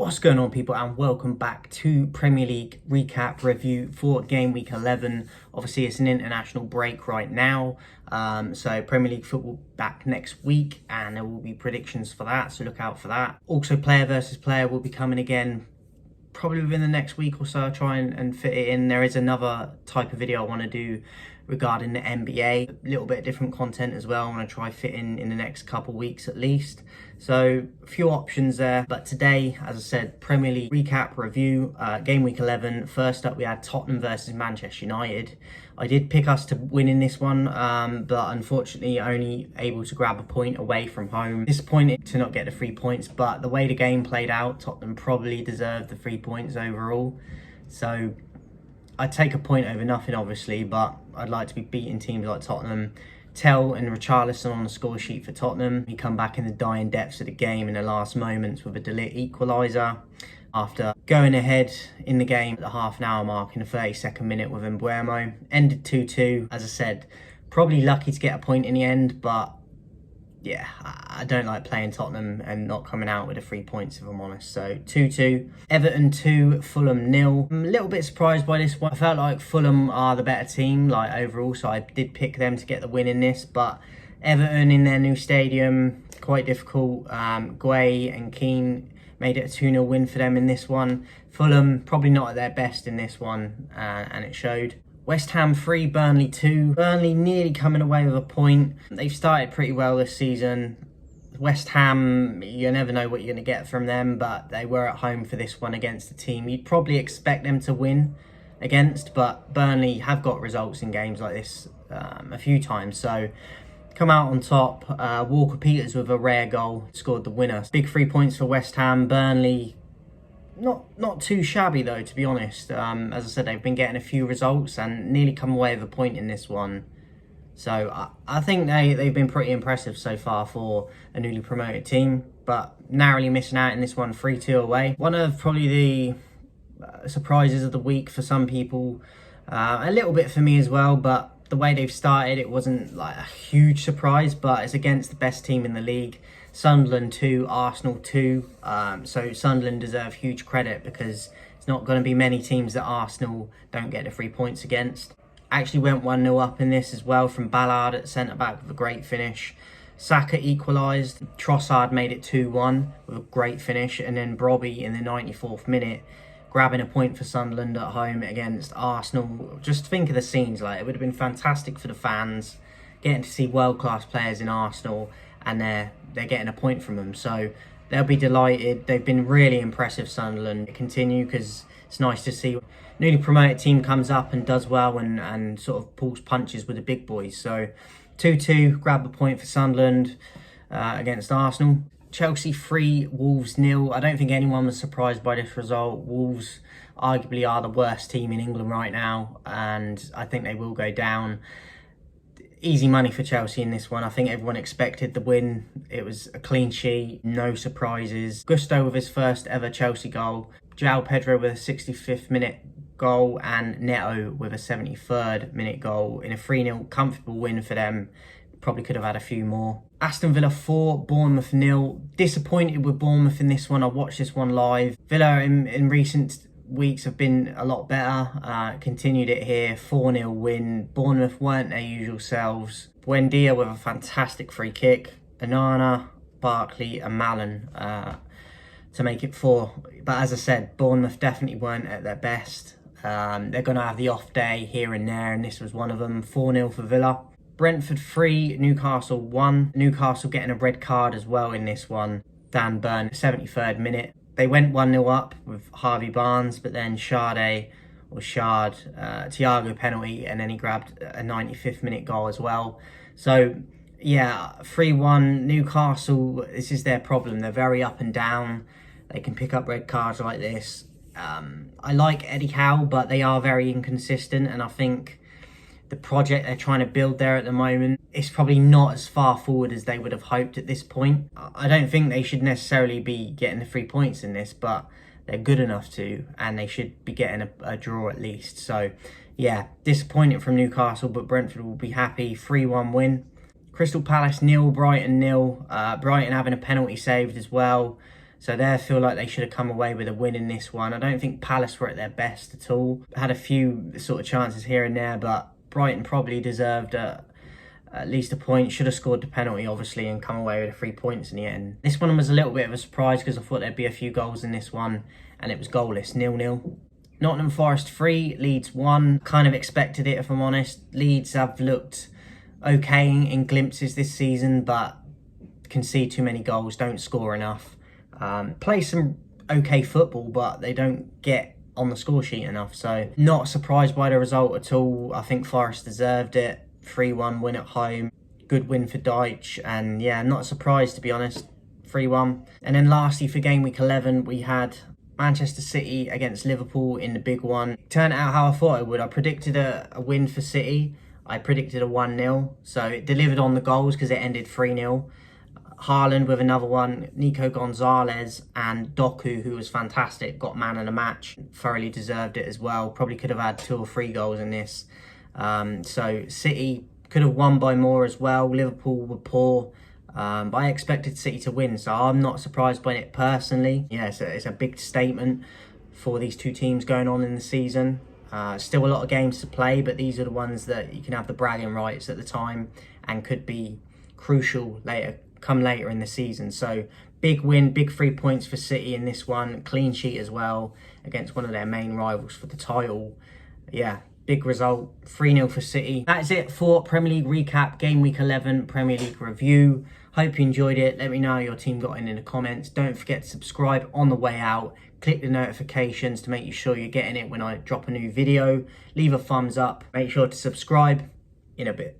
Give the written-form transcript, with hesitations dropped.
What's going on, people, and welcome back to Premier League recap review for game week 11. Obviously it's an international break right now, so Premier League football back next week and there will be predictions for that, so look out for that. Also, player versus player will be coming again probably within the next week or so. I'll try and fit it in. There is another type of video I want to do regarding the NBA, a little bit of different content as well. I want to try fit in the next couple weeks at least. So a few options there, but today, as I said, Premier League recap review, game week 11. First up, we had Tottenham versus Manchester United. I did pick us to win in this one, but unfortunately only able to grab a point away from home. Disappointed to not get the 3 points, but the way the game played out, Tottenham probably deserved the 3 points overall. So I'd take a point over nothing, obviously, but I'd like to be beating teams like Tottenham. Tell and Richarlison on the score sheet for Tottenham. He come back in the dying depths of the game in the last moments with a Delit equaliser after going ahead in the game at the half an hour mark in the 32nd minute with Mbuemo. Ended 2-2. As I said, probably lucky to get a point in the end, but yeah, I don't like playing Tottenham and not coming out with the 3 points, if I'm honest. So 2-2. Everton 2, Fulham 0. I'm a little bit surprised by this one. I felt like Fulham are the better team, like overall, so I did pick them to get the win in this. But Everton in their new stadium, quite difficult. Guay and Keane made it a 2-0 win for them in this one. Fulham probably not at their best in this one, and it showed. West Ham 3, Burnley 2. Burnley nearly coming away with a point. They've started pretty well this season. West Ham, you never know what you're going to get from them, but they were at home for this one against a team you'd probably expect them to win against, but Burnley have got results in games like this a few times, so come out on top. Walker-Peters with a rare goal scored the winner. Big 3 points for West Ham. Burnley not too shabby though, to be honest. As I said, they've been getting a few results and nearly come away with a point in this one. So I think they've been pretty impressive so far for a newly promoted team, but narrowly missing out in this one, 3-2 away. One of probably the surprises of the week for some people, a little bit for me as well, but the way they've started, it wasn't like a huge surprise, but it's against the best team in the league. Sunderland 2, Arsenal 2. So Sunderland deserve huge credit because it's not going to be many teams that Arsenal don't get the 3 points against. Actually went 1-0 up in this as well from Ballard at centre-back with a great finish. Saka equalised. Trossard made it 2-1 with a great finish. And then Brobby in the 94th minute grabbing a point for Sunderland at home against Arsenal. Just think of the scenes. Like, it would have been fantastic for the fans getting to see world-class players in Arsenal, and they're getting a point from them, so they'll be delighted. They've been really impressive, Sunderland. Continue, because it's nice to see newly promoted team comes up and does well and sort of pulls punches with the big boys. So 2-2, grab a point for Sunderland against Arsenal. Chelsea 3, Wolves 0. I don't think anyone was surprised by this result. Wolves arguably are the worst team in England right now, and I think they will go down. Easy money for Chelsea in this one. I think everyone expected the win. It was a clean sheet, no surprises. Gusto with his first ever Chelsea goal. João Pedro with a 65th minute goal, and Neto with a 73rd minute goal in a 3-0 comfortable win for them. Probably could have had a few more. Aston Villa 4, Bournemouth 0. Disappointed with Bournemouth in this one. I watched this one live. Villa in recent weeks have been a lot better. Continued it here, 4-0 win. Bournemouth weren't their usual selves. Buendia with a fantastic free kick. Onana, Barkley and Mallon to make it 4. But as I said, Bournemouth definitely weren't at their best. They're going to have the off day here and there, and this was one of them. 4-0 for Villa. Brentford 3, Newcastle 1. Newcastle getting a red card as well in this one. Dan Burn, 73rd minute. They went 1-0 up with Harvey Barnes, but then Thiago penalty, and then he grabbed a 95th minute goal as well. So yeah, 3-1 Newcastle. This is their problem. They're very up and down. They can pick up red cards like this. I like Eddie Howe, but they are very inconsistent, and I think the project they're trying to build there at the moment is probably not as far forward as they would have hoped at this point. I don't think they should necessarily be getting the 3 points in this, but they're good enough to, and they should be getting a draw at least. So yeah, disappointing from Newcastle, but Brentford will be happy. 3-1 win. Crystal Palace 0, Brighton 0. Brighton having a penalty saved as well. So they feel like they should have come away with a win in this one. I don't think Palace were at their best at all. Had a few sort of chances here and there, but Brighton probably deserved at least a point. Should have scored the penalty, obviously, and come away with the 3 points in the end. This one was a little bit of a surprise because I thought there'd be a few goals in this one, and it was goalless, 0-0. Nottingham Forest 3, Leeds 1. Kind of expected it, if I'm honest. Leeds have looked okay in glimpses this season, but concede too many goals, don't score enough. Play some okay football, but they don't get on the score sheet enough. So not surprised by the result at all. I think Forest deserved it. 3-1 win at home. Good win for Deitch. And yeah, not surprised, to be honest. 3-1. And then lastly, for game week 11, we had Manchester City against Liverpool in the big one. Turned out how I thought it would. I predicted a win for City. I predicted a 1-0. So it delivered on the goals because it ended 3-0. Haaland with another one, Nico Gonzalez and Doku, who was fantastic, got man of the match, thoroughly deserved it as well. Probably could have had 2 or 3 goals in this. So City could have won by more as well. Liverpool were poor, but I expected City to win, so I'm not surprised by it personally. Yeah, it's a big statement for these two teams going on in the season. Still a lot of games to play, but these are the ones that you can have the bragging rights at the time and could be crucial come later in the season. So big win, big 3 points for City in this one. Clean sheet as well against one of their main rivals for the title. Yeah, big result, 3-0 for City. That's it for Premier League recap, game week 11 Premier League review. Hope you enjoyed it. Let me know how your team got in the comments. Don't forget to subscribe on the way out. Click the notifications to make you sure you're getting it when I drop a new video. Leave a thumbs up. Make sure to subscribe in a bit.